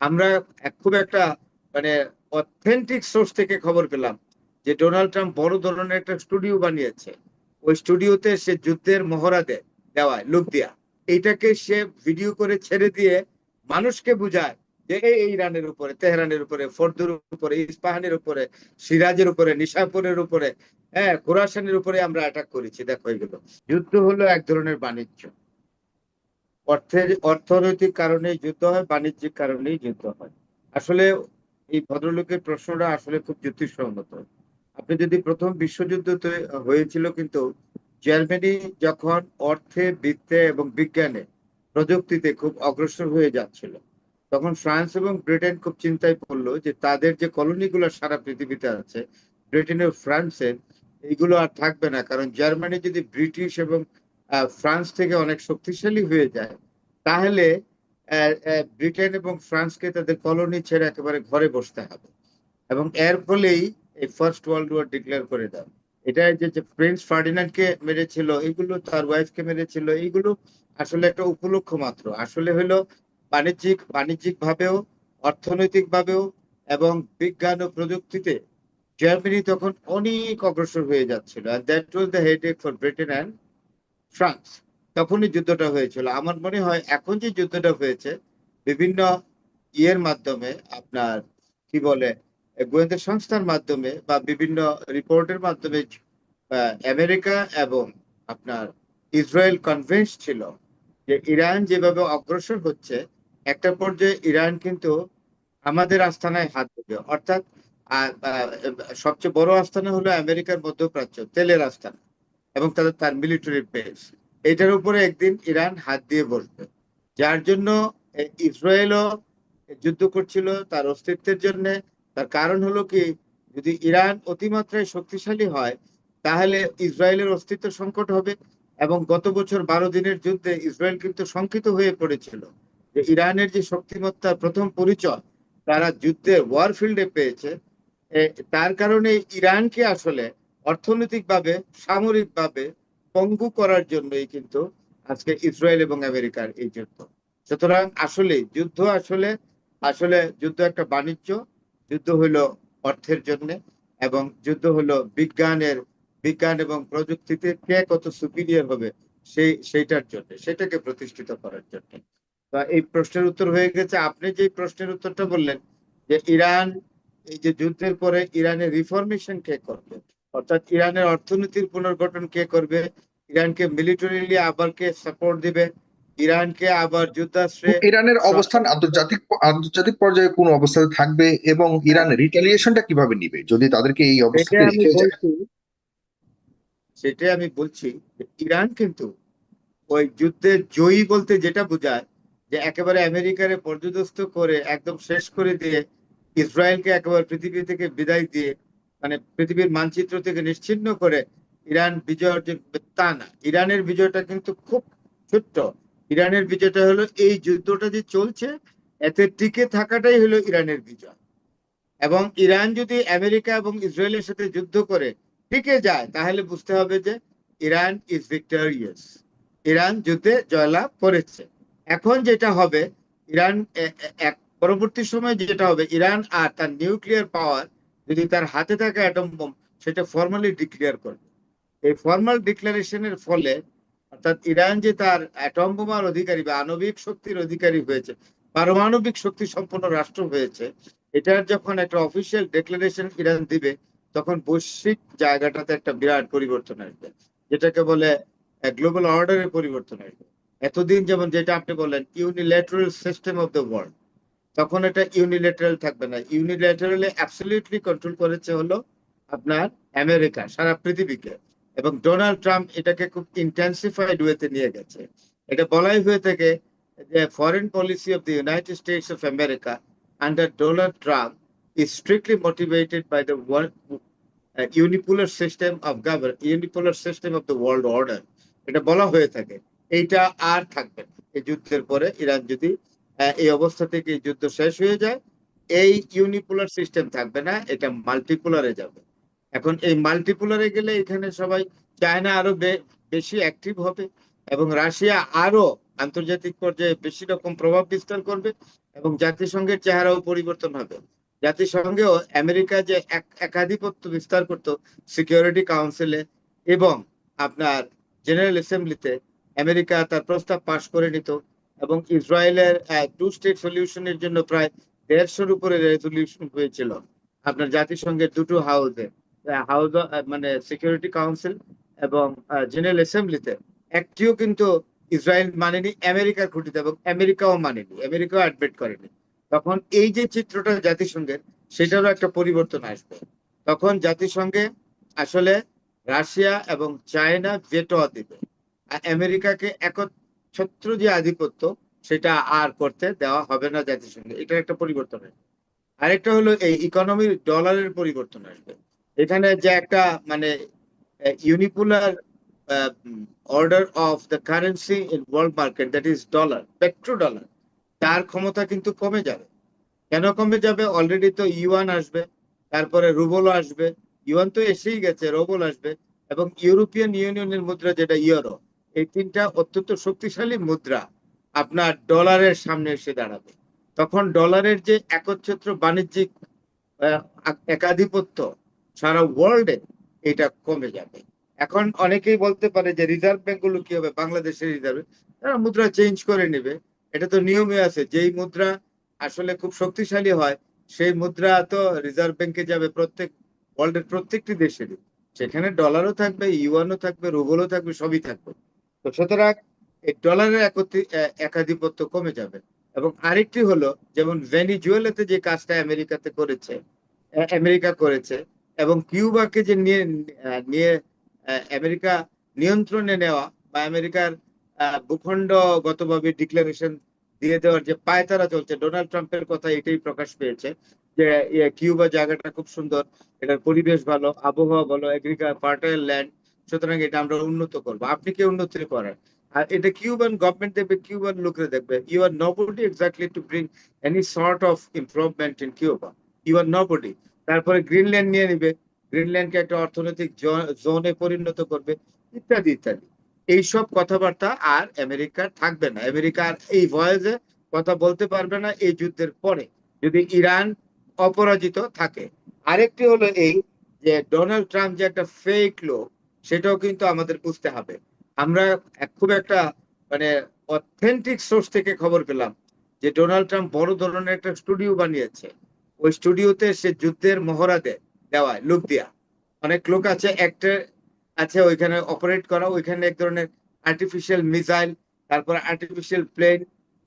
আমরা খুব একটা মানে অথেন্টিক সোর্স থেকে খবর পেলাম যে ডোনাল্ড ট্রাম্প বড় ধরনের একটা স্টুডিও বানিয়েছে। ওই স্টুডিওতে সে যুদ্ধের মহড়া দেওয়ায় লোক দিয়া এইটাকে সে ভিডিও করে ছেড়ে দিয়ে মানুষকে বুঝায় যে এই ইরানের উপরে, তেহরানের উপরে, ফোর্দোর উপরে, ইস্পাহানের উপরে, সিরাজের উপরে, নিশাপুরের উপরে, হ্যাঁ, খোরাসানের উপরে আমরা অ্যাটাক করেছি, দেখো এগুলো। যুদ্ধ হলো এক ধরনের বাণিজ্য। অর্থনৈতিক কারণেই যুদ্ধ হয়, বাণিজ্যিক কারণেই যুদ্ধ হয়। আসলে এই ভদ্রলোকের প্রশ্নটা আসলে খুব যুক্তিসঙ্গত। আপনি যদি প্রথম বিশ্বযুদ্ধ হয়েছিল কিন্তু জার্মানি যখন অর্থে, বিত্তে এবং বিজ্ঞানে, প্রযুক্তিতে খুব অগ্রসর হয়ে যাচ্ছিল, তখন ফ্রান্স এবং ব্রিটেন খুব চিন্তায় পড়লো যে তাদের যে কলোনিগুলো সারা পৃথিবীতে আছে, ব্রিটেন ও ফ্রান্সের, এইগুলো আর থাকবে না। কারণ জার্মানি যদি ব্রিটিশ এবং ফ্রান্স থেকে অনেক শক্তিশালী হয়ে যায়, তাহলে ব্রিটেন এবং ফ্রান্সকে তাদের কলোনি ছেড়ে একেবারে ঘরে বসতে হবে। এবং এর ফলেই এই ফার্স্ট ওয়ার্ল্ড ওয়ার ডিক্লেয়ার করে দেয়। এটা যে প্রিন্স ফার্ডিনান্ডকে মেরেছিল, এগুলো তার ওয়াইফকে মেরেছিল, এইগুলো আসলে একটা উপলক্ষ মাত্র। আসলে হলো বাণিজ্যিক ভাবেও, অর্থনৈতিক ভাবেও এবং বিজ্ঞান ও প্রযুক্তিতে জার্মানি তখন অনেক অগ্রসর হয়ে যাচ্ছিল। আর that was the headache for Britain and France. তখনই যুদ্ধটা হয়েছিল। আমার মনে হয় এখন যে যুদ্ধটা হয়েছে বিভিন্ন ইয়ের মাধ্যমে, আপনার কি বলে, গোয়েন্দা সংস্থার মাধ্যমে বা বিভিন্ন রিপোর্টের মাধ্যমে, আমেরিকা এবং আপনার ইসরায়েল কনভিন্স ছিল যে ইরান যেভাবে অগ্রসর হচ্ছে, একটা পর্যায়ে ইরান কিন্তু আমাদের আস্তানায় হাত দেবে। অর্থাৎ সবচেয়ে বড় আস্তানা হলো আমেরিকার মধ্যপ্রাচ্য, তেলের আস্তানা এবং তার মিলিটারি বেস। এটার উপরে একদিন ইরান হাত দিয়ে বসবে। যার জন্য ইসরায়েলও যুদ্ধ করছিল তার অস্তিত্বের জন্য। তার কারণ হলো কি, যদি ইরান অতিমাত্রায় শক্তিশালী হয়, তাহলে ইসরায়েলের অস্তিত্ব সংকট হবে। এবং গত বছর 12 দিনের যুদ্ধে ইসরায়েল কিন্তু শঙ্কিত হয়ে পড়েছিল যে ইরানের যে শক্তিমত্তার প্রথম পরিচয় তারা যুদ্ধে ওয়ারফিল্ডে পেয়েছে। তার কারণে ইরানকে আসলে অর্থনৈতিকভাবে, সামরিকভাবে পঙ্গু করার জন্যই কিন্তু আজকে ইসরায়েল এবং আমেরিকার এই যুদ্ধ। সুতরাং আসলে যুদ্ধ আসলে আসলে যুদ্ধ একটা বাণিজ্য। যুদ্ধ হলো অর্থের জন্য, এবং যুদ্ধ হলো বিজ্ঞান এবং প্রযুক্তিতে কে কত সুপিরিয়র হবে সেইটার জন্য, সেটাকে প্রতিষ্ঠিত করার জন্য। বা এই প্রশ্নের উত্তর হয়ে গেছে। আপনি যে প্রশ্নের উত্তরটা বললেন যে ইরান, এই যে যুদ্ধের পরে ইরানের রিফরমেশন কে করবে, অর্থাৎ ইরানের অর্থনীতির পুনর্গঠন কে করবে, ইরানকে মিলিটারিলি আবার কে সাপোর্ট দিবে, ইরানকে আবার যুদ্ধাস্ত্রে ইরানের অবস্থান আন্তর্জাতিক আন্তর্জাতিক পর্যায়ে কোন অবস্থাতে থাকবে এবং ইরান রিটালিয়েশনটা কিভাবে নিবে যদি তাদেরকে এই সেটাই অবস্থাতে আমি রেখে যায়? বলছি সেটাই আমি বলছি যে ইরান কিন্তু ওই যুদ্ধে জয়ী বলতে যেটা বোঝায় যে একেবারে আমেরিকারে পর্যদস্ত করে একদম শেষ করে দিয়ে ইসরায়েলকে একেবারে পৃথিবী থেকে বিদায় দিয়ে, মানে পৃথিবীর মানচিত্র থেকে নিশ্চিহ্ন করে ইরান বিজয় অর্জন করবে, তা না। ইরানের বিজয়টা কিন্তু খুব ছোট্ট। ইরানের বিজয়টা হলো এই যুদ্ধটা যে চলছে, এতে টিকে থাকাটাই হলো ইরানের বিজয়। এবং ইরান যদি আমেরিকা এবং ইসরায়েলের সাথে যুদ্ধ করে টিকে যায়, তাহলে বুঝতে হবে যে ইরান ইজ ভিক্টোরিয়াস, ইরান যুদ্ধে জয়লাভ করেছে। এখন যেটা হবে, ইরান এক পরবর্তী সময় যেটা হবে, ইরান আর তার নিউক্লিয়ার পাওয়ার যদি তার হাতে থাকে অ্যাটম বোম, সেটা ফর্মালি ডিক্লেয়ার করবে। এই ফর্মাল ডিক্লারেশনের ফলে, অর্থাৎ ইরান যে তার অ্যাটম বোমার অধিকারী বা আণবিক শক্তির অধিকারী হয়েছে, পারমাণবিক শক্তি সম্পন্ন রাষ্ট্র হয়েছে, এটার যখন একটা অফিসিয়াল ডিক্লারেশন ইরান দিবে, তখন বৈশ্বিক জায়গাটাতে একটা বিরাট পরিবর্তন আসবে, যেটাকে বলে গ্লোবাল অর্ডারের পরিবর্তন আসবে। এতদিন যেমন যেটা আপনি বললেন unilateral system of the world, তখন এটা ইউনিল্যাটারাল থাকবে না। ইউনিল্যাটারালে অ্যাবসলিউটলি কন্ট্রোল করেছে হলো আপনার আমেরিকা সারা পৃথিবীকে। এবং ডোনাল্ড ট্রাম্প এটাকে খুব ইন্টেন্সিফাইড ওয়েতে নিয়ে গেছে। এটা বলাই হয়ে থাকে যে foreign policy of the United states of America under Donald Trump is strictly motivated by the unipolar system of the world order। এটা বলা হয়ে থাকে। এইটা আর থাকবে না এই যুদ্ধের পরে। ইরান যদি এই অবস্থা থেকে এই যুদ্ধ শেষ হয়ে যায়, এই ইউনিপোলার সিস্টেম থাকবে না, এটা মাল্টিপোলারে যাবে। এখন এই মাল্টিপোলারে গেলে এখানে সবাই, চায়না আরো বেশি অ্যাক্টিভ হবে এবং রাশিয়া আরো আন্তর্জাতিক পর্যায়ে বেশি রকম প্রভাব বিস্তার করবে। এবং জাতিসংঘের চেহারাও পরিবর্তন হবে। জাতিসংঘেও আমেরিকা যে একাধিপত্য বিস্তার করত সিকিউরিটি কাউন্সিলে এবং আপনার জেনারেল অ্যাসেম্বলিতে, আমেরিকা তার প্রস্তাব পাশ করে নিত এবং ইসরায়েলের টু স্টেট সলিউশনের জন্য প্রায় 150-র উপরে রেজলিউশন হয়েছিল আপনার জাতিসংঘের দুটো হাউসে, হাউস মানে সিকিউরিটি কাউন্সিল এবং জেনারেল অ্যাসেম্বলিতে। একটিও কিন্তু ইসরায়েল মানেনি আমেরিকার খুঁটিতে, এবং আমেরিকাও মানেনি, আমেরিকাও অ্যাডমিট করেনি। তখন এই যে চিত্রটা জাতিসংঘের, সেটারও একটা পরিবর্তন আসবে। তখন জাতিসংঘে আসলে রাশিয়া এবং চায়না ভেটো দিবে, আর আমেরিকাকে একচ্ছত্র যে আধিপত্য, সেটা আর করতে দেওয়া হবে না জাতিসংঘে। এটার একটা পরিবর্তন আসবে। আরেকটা হলো এই ইকোনমির ডলারের পরিবর্তন আসবে। এখানে যে একটা মানে unipolar order of the currency in world market, that is dollar, petro dollar, তার ক্ষমতা কিন্তু কমে যাবে। কেন কমে যাবে? অলরেডি তো ইউয়ান আসবে, তারপরে রুবলও আসবে। ইউয়ান তো এসেই গেছে, রুবল আসবে, এবং ইউরোপিয়ান ইউনিয়নের মুদ্রা যেটা ইউরো, এই তিনটা অত্যন্ত শক্তিশালী মুদ্রা আপনার ডলারের সামনে এসে দাঁড়াবে। তখন ডলারের যে একচ্ছত্র বাণিজ্যিক আহ, একাধিপত্য সারা ওয়ার্ল্ডে, এটা কমে যাবে। এখন অনেকেই বলতে পারে যে রিজার্ভ ব্যাংক গুলো কি হবে, বাংলাদেশের রিজার্ভ তারা মুদ্রা চেঞ্জ করে নেবে। এটা তো নিয়মে আছে, যেই মুদ্রা আসলে খুব শক্তিশালী হয় সেই মুদ্রা তো রিজার্ভ ব্যাংকে যাবে, প্রত্যেক ওয়ার্ল্ডের প্রত্যেকটি দেশেরই। সেখানে ডলারও থাকবে, ইউয়ানও থাকবে, রুবলও থাকবে, সবই থাকবে। তো সুতরাং এই ডলারের একাধিপত্য কমে যাবে। এবং আরেকটি হলো, যেমন ভেনিজুয়েলাতে যে কাজটা আমেরিকাতে করেছে, আমেরিকা করেছে, এবং কিউবাকে যে নিয়ে নিয়ে আমেরিকা নিয়ন্ত্রণে নেওয়া, বা আমেরিকার ভূখণ্ডগতভাবে ডিক্লারেশন দিয়ে দেওয়ার যে পায়তারা চলছে, ডোনাল্ড ট্রাম্পের কথা এটাই প্রকাশ পেয়েছে যে কিউবা জায়গাটা খুব সুন্দর, এটার পরিবেশ ভালো, আবহাওয়া ভালো, ফার্টাইল ল্যান্ড, সুতরাং এটা আমরা উন্নত করবো। আপনি কি উন্নতি করার? আর এটা কিউবান গভর্নমেন্ট দেখবে, কিউবান লোকরা দেখবে, you are nobody exactly to bring any sort of improvement in Cuba. You are nobody. তারপরে গ্রিনল্যান্ড নিয়ে নিবে, গ্রিনল্যান্ডকে একটা অর্থনৈতিক জোনে পরিণত করবে, ইত্যাদি ইত্যাদি। এইসব কথাবার্তা আর আমেরিকার থাকবে না। আমেরিকা আর এই ভয়েসে কথা বলতে পারবে না এই যুদ্ধের পরে, যদি ইরান অপরাজিত থাকে। আরেকটি হলো এই যে ডোনাল্ড ট্রাম্প যে একটা ফেক লোক, সেটাও কিন্তু আমাদের বুঝতে হবে। আমরা খুব একটা মানে অথেন্টিক সোর্স থেকে খবর পেলাম যে ডোনাল্ড ট্রাম্প বড় ধরনের একটা স্টুডিও বানিয়েছে। ওই স্টুডিওতে সে যুদ্ধের মহড়া দেওয়ায় লোক দিয়া, অনেক লোক আছে, একটা আছে ওইখানে অপারেট করা, ওইখানে এক ধরনের আর্টিফিশিয়াল মিসাইল, তারপর আর্টিফিশিয়াল প্লেন,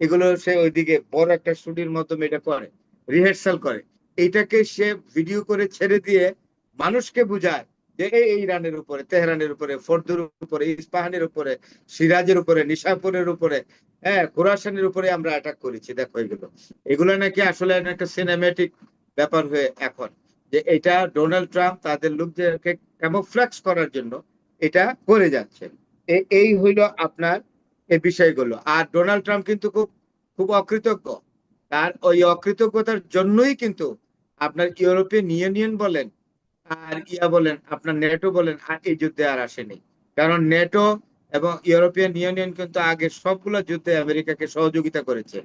এগুলো সে ওইদিকে বড় একটা স্টুডিওর মাধ্যমে এটা করে, রিহার্সাল করে। এইটাকে সে ভিডিও করে ছেড়ে দিয়ে মানুষকে বুঝায় যে এই ইরানের উপরে, তেহরানের উপরে, ফোর্দোর উপরে, ইস্পাহানের উপরে, সিরাজের উপরে, নিশাপুরের উপরে, হ্যাঁ, খোরাসানের উপরে আমরা অ্যাটাক করেছি, দেখো এগুলো। এগুলো নাকি আসলে একটা সিনেমেটিক ব্যাপার হয়ে এখন, যে এটা ডোনাল্ড ট্রাম্প তাদের লোকদেরকে ক্যামোফ্লেক্স করার জন্য এটা করে যাচ্ছে। এই হইল আপনার এই বিষয়গুলো। আর ডোনাল্ড ট্রাম্প কিন্তু খুব খুব অকৃতজ্ঞ। তার ওই অকৃতজ্ঞতার জন্যই কিন্তু আপনার ইউরোপিয়ান ইউনিয়ন বলেন আর বলেন, আপনার নেটো বলেন, আর এই যুদ্ধে আর আসেনি। কারণ নেটো এবং ইউরোপিয়ান ইউনিয়ন কিন্তু আগে সবগুলো যুদ্ধে আমেরিকাকে সহযোগিতা করেছে।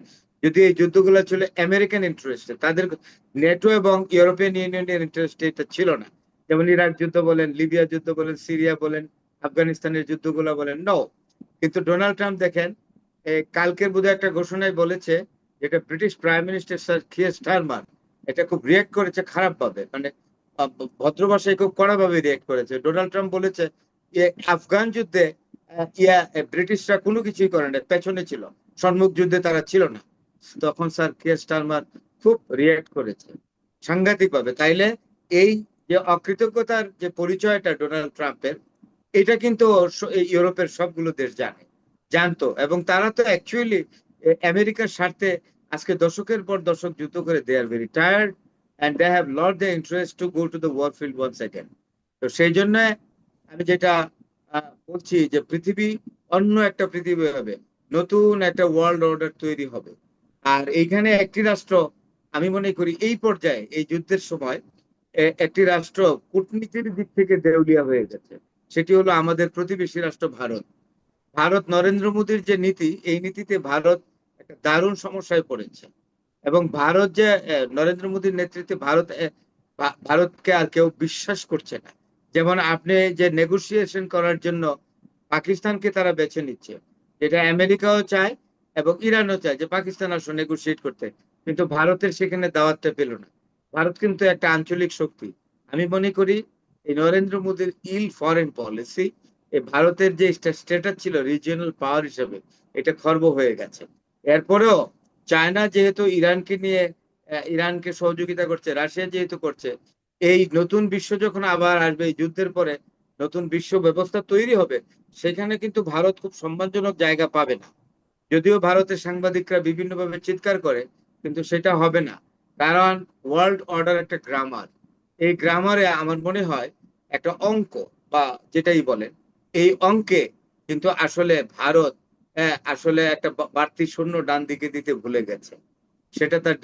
যদি এই যুদ্ধগুলো ছিল আমেরিকান ইন্টারেস্টে, তাদের নেটো এবং ইউরোপিয়ান ইউনিয়নের ইন্টারেস্টে এটা ছিল না। যেমন ইরাক যুদ্ধ বলেন, লিবিয়া যুদ্ধ বলেন, সিরিয়া বলেন, আফগানিস্তানের যুদ্ধগুলো বলেন, নো। কিন্তু ডোনাল্ড ট্রাম্প দেখেন, কালকের বোধহয় একটা ঘোষণায় বলেছে, যেটা British prime minister sir Keir Starmer এটা খুব রিয়েক্ট করেছে খারাপ ভাবে, মানে ভদ্র ভাষায় খুব কড়া ভাবে রিয়েক্ট করেছে। ডোনাল্ড ট্রাম্প বলেছে আফগান যুদ্ধে ব্রিটিশরা কোনো কিছুই করে না, পেছনে ছিল, সম্মুখ যুদ্ধে তারা ছিল না। তখন স্যার কিয়ার স্টারমার খুব রিয়েক্ট করেছে সাংঘাতিক ভাবে। তাইলে এই যে অকৃতজ্ঞতার যে পরিচয়টা ডোনাল্ড ট্রাম্পের, এটা কিন্তু ইউরোপের সবগুলো দেশ জানতো, এবং তারা তো অ্যাকচুয়ালি আমেরিকার স্বার্থে আজকে দশকের পর দশক যুদ্ধ করে they are very tired, and they have lost their interest to go to the war field once again. তো সেই জন্য আমি যেটা বলছি যে পৃথিবী অন্য একটা পৃথিবী হবে, নতুন একটা ওয়ার্ল্ড অর্ডার তৈরি হবে। আর এইখানে একটি রাষ্ট্র, আমি মনে করি এই পর্যায়ে এই যুদ্ধের সময় একটি রাষ্ট্র কূটনীতির দিক থেকে দেউলিয়া হয়ে গেছে, সেটি হলো আমাদের প্রতিবেশী রাষ্ট্র ভারত। ভারত নরেন্দ্র মোদীর যে নীতি, এই নীতিতে ভারত একটা দারুণ সমস্যায় পড়েছে। এবং ভারত যে নরেন্দ্র মোদীর নেতৃত্বে ভারতকে আর কেউ বিশ্বাস করছে না। যেমন আপনি যে নেগোসিয়েশন করার জন্য পাকিস্তানকে তারা বেছে নিচ্ছে, যেটা আমেরিকাও চায় এবং ইরানও চায় যে পাকিস্তান আসো নেগোসিয়েট করতে, কিন্তু ভারতের সেখানে দাওয়াতটা পেল না। ভারত কিন্তু একটা আঞ্চলিক শক্তি। আমি মনে করি এই নরেন্দ্র মোদীর ইল ফরেন পলিসি, এই ভারতের যে স্ট্যাটাস ছিল রিজিয়নাল পাওয়ার হিসেবে, এটা খর্ব হয়ে গেছে। এরপরেও চায়না যেহেতু ইরানকে নিয়ে ইরানকে সহযোগিতা করছে, রাশিয়া যেহেতু করছে, এই নতুন বিশ্ব যখন আবার আসবে, এই যুদ্ধের পরে নতুন বিশ্ব ব্যবস্থা তৈরি হবে, সেখানে কিন্তু ভারত খুব সম্মানজনক জায়গা পাবে না। যদিও ভারতের সাংবাদিকরা বিভিন্নভাবে চিৎকার করে, কিন্তু সেটা হবে না। কারণ ওয়ার্ল্ড অর্ডার একটা গ্রামার, এই গ্রামারে আমার মনে হয় একটা অঙ্ক বা যেটাই বলেন, এই অঙ্কে কিন্তু আসলে ভারত আসলে একটা বাড়তি শূন্য ডান দিকে দিতে ভুলে গেছে। সেটা তার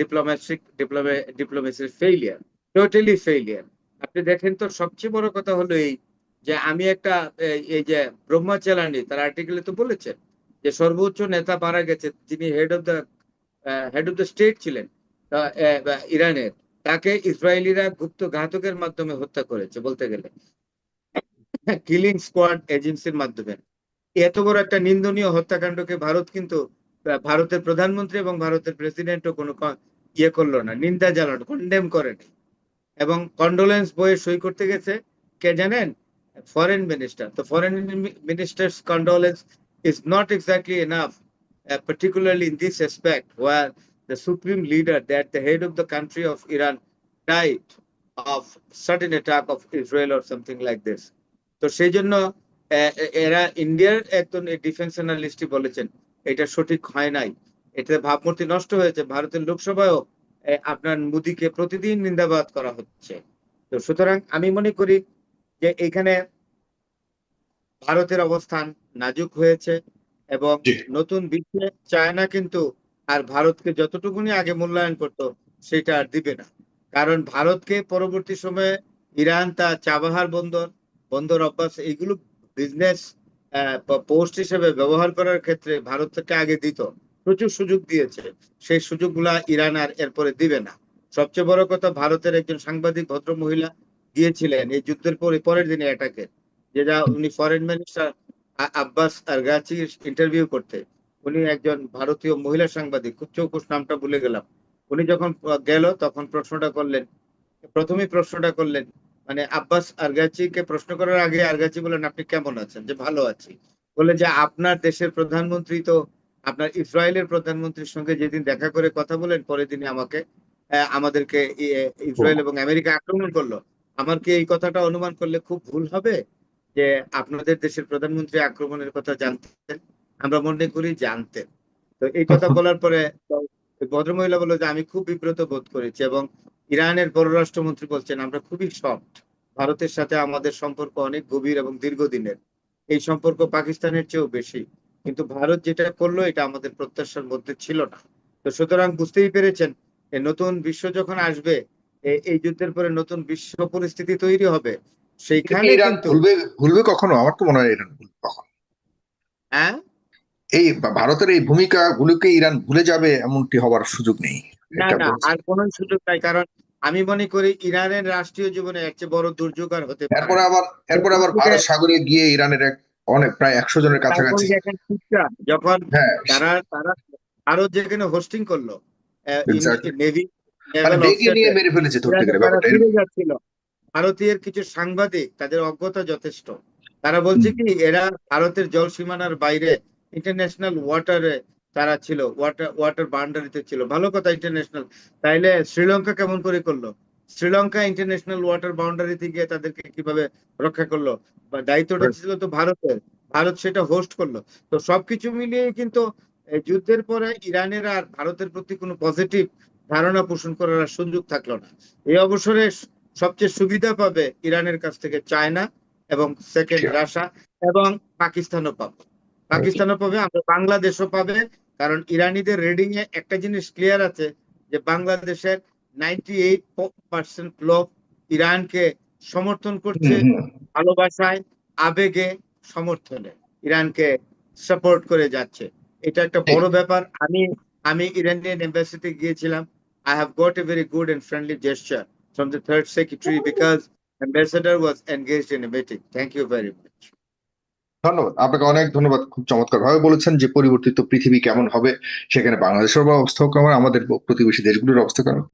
ডিপ্লোমেসির ফেইলিয়ার, টোটালি ফেইলিয়ার। আপনি দেখেন তো, সবচেয়ে বড় কথা হলো এই যে আমি একটা এই যে ব্রহ্মাচালানি তার আর্টিকেলে তো বলেছেন যে সর্বোচ্চ নেতা মারা গেছে, যিনি হেড অফ দ্য স্টেট ছিলেন ইরানের, তাকে ইসরায়েলিরা গুপ্ত ঘাতকের মাধ্যমে হত্যা করেছে বলতে গেলে, কিলিং স্কোয়াড এজেন্সির মাধ্যমে। এত বড় একটা নিন্দনীয় হত্যাকাণ্ডকে ভারত কিন্তু ভারতের প্রধানমন্ত্রী এবং ভারতের প্রেসিডেন্টও কোনো ইয়ে করলো না, নিন্দা জানালো, কন্ডেম করেনি। এবং কন্ডোলেন্স বইয়ে সই করতে গেছে কে জানেন? Foreign minister. তো foreign minister's condolence is not exactly enough, particularly in this aspect where the supreme leader, that the head of the country of Iran, died of sudden attack of Israel or something like this. তো সেই জন্য এরা ইন্ডিয়ার একজন defence অ্যানালিস্টই বলেছেন এটা সঠিক হয় নাই, এতে ভাবমূর্তি নষ্ট হয়েছে। ভারতের লোকসভায়ও আপনার মোদীকে প্রতিদিন নিন্দাবাদ করা হচ্ছে। তো সুতরাং আমি মনে করি যে এখানে ভারতের অবস্থান নাজুক হয়েছে এবং জি। নতুন বিশ্বে চায়না কিন্তু আর ভারতকে যতটুকুনি আগে মূল্যায়ন করতো সেটা আর দিবে না। কারণ ভারতকে পরবর্তী সময়ে ইরান তার চাবাহার বন্দর, বন্দর অভ্যাস, এইগুলো বিজনেস পোস্ট হিসেবে ব্যবহার করার ক্ষেত্রে ভারত থেকে আগে দিত, প্রচুর সুযোগ দিয়েছে। সেই সুযোগগুলা ইরান আর এরপরে দিবে না। সবচেয়ে বড় কথা, ভারতের একজন সাংবাদিক ভদ্র মহিলা গিয়েছিলেন এই যুদ্ধের পরের দিনে অ্যাটাকে, যেটা উনি ফরেন মিনিস্টার আব্বাস আরগাচি ইন্টারভিউ করতে। উনি একজন ভারতীয় মহিলা সাংবাদিক, খুব চৌকুশ, নামটা ভুলে গেলাম। উনি যখন গেল তখন প্রথমেই প্রশ্নটা করলেন, মানে আব্বাস আরগাচিকে প্রশ্ন করার আগে আরগাচি বলেন আপনি কেমন আছেন, যে ভালো আছি। বললেন যে আপনার দেশের প্রধানমন্ত্রী তো আপনার ইসরায়েলের প্রধানমন্ত্রীর সঙ্গে যেদিন দেখা করে কথা বলেন, পরের দিনে আমাদেরকে ইসরায়েল এবং আমেরিকা আক্রমণ করলো। আমার কি এই কথাটা অনুমান করলে খুব ভুল হবে যে আপনাদের দেশের প্রধানমন্ত্রী আক্রমণের কথা জানতেন? আমরা মনে করি জানতেন। তো এই কথা বলার পরে ভদ্রমহিলা বললো যে আমি খুব বিব্রত বোধ করেছি। এবং ইরানের পররাষ্ট্রমন্ত্রী বলছেন আমরা খুবই শকড, ভারতের সাথে আমাদের সম্পর্ক অনেক গভীর এবং দীর্ঘদিনের, এই সম্পর্ক পাকিস্তানের চেয়েও বেশি, কিন্তু ভারত যেটা করলো এটা আমাদের প্রত্যাশার মধ্যে ছিল না। তো সুতরাং বুঝতেই পেরেছেন, এই নতুন বিশ্ব যখন আসবে, এই যুদ্ধের পরে নতুন বিশ্ব পরিস্থিতি তৈরি হবে, এটা কি সেইখানে ইরান কিন্তু ভুলবে ভুলবে কখনো? আমার তো মনে হয় ইরান ভুলবে কখনো। হ্যাঁ, এই ভারতের এই ভূমিকা গুলোকে ইরান ভুলে যাবে এমনটি হবার সুযোগ নেই, না এটা না, বলছি। আর কোনো সুযোগ নাই। কারণ আমি মনে করি ইরানের রাষ্ট্রীয় জীবনে এর চেয়ে বড় দুর্যোগ আর হতে পারে এরপরে না। আবার এই এরপরে আবার দুর্যোগে ভারত সাগরে গিয়ে ইরানের অনেক প্রায় 100 জনের তারপর কাছাকাছি। দেখেন ঠিকটা যখন হ্যাঁ, তারা তারা ভারত যেখানে হোস্টিং করলো এক্স্যাক্টলি। নেভি মানে নেভাল বেগে নিয়ে অফিসারদের, মেরে ফেলেছে ধরতে ইরানে গেলে, তারা ব্যাপারটা ফিরে এরকম। যাচ্ছিল, ভারতীয় কিছু সাংবাদিক তাদের অজ্ঞতা যথেষ্ট। তারা বলছে হুম, কি এরা ভারতের জল সীমানার বাইরে ইন্টারন্যাশনাল ওয়াটারে তারা ছিল, ওয়াটার ওয়াটার বাউন্ডারিতে ছিল। ভালো কথা, ইন্টারন্যাশনাল। তাইলে শ্রীলঙ্কা কেমন করে করলো? শ্রীলঙ্কা ইন্টারন্যাশনাল ওয়াটার বাউন্ডারিতে গিয়ে তাদেরকে কিভাবে রক্ষা করলো? বা দায়িত্বটা ছিল তো ভারতের, ভারত সেটা হোস্ট করলো। তো সবকিছু মিলিয়ে কিন্তু এই যুদ্ধের পরে ইরানের আর ভারতের প্রতি কোনো পজিটিভ ধারণা পোষণ করার আর সুযোগ থাকলো না। এই অবসরে সবচেয়ে সুবিধা পাবে ইরানের কাছ থেকে চায়না, এবং সেকেন্ড sure. রাশিয়া, এবং পাকিস্তানও পাবে। পাকিস্তানও পাবে, আমরা বাংলাদেশও পাবে। কারণ ইরানিদের রিডিং এ একটা জিনিস ক্লিয়ার আছে, যে বাংলাদেশের 98% লোক ইরানকে সমর্থন হুম, করছে, হুম, ভালোবাসায়, আবেগে, সমর্থনে ইরানকে সাপোর্ট করে যাচ্ছে। এটা একটা ঠিক। বড় ব্যাপার। আমি আমি ইরানিয়ান এম্বাসিতে গিয়েছিলাম। I have got a very good and friendly gesture from the third secretary because ambassador was engaged in a meeting. Thank you very much. ধন্যবাদ, আপনাকে অনেক ধন্যবাদ। খুব চমৎকার ভাবে বলেছেন যে পরিবর্তিত পৃথিবী কেমন হবে, সেখানে বাংলাদেশের অবস্থাও কেমন, আমাদের প্রতিবেশী দেশগুলোর অবস্থা কেমন।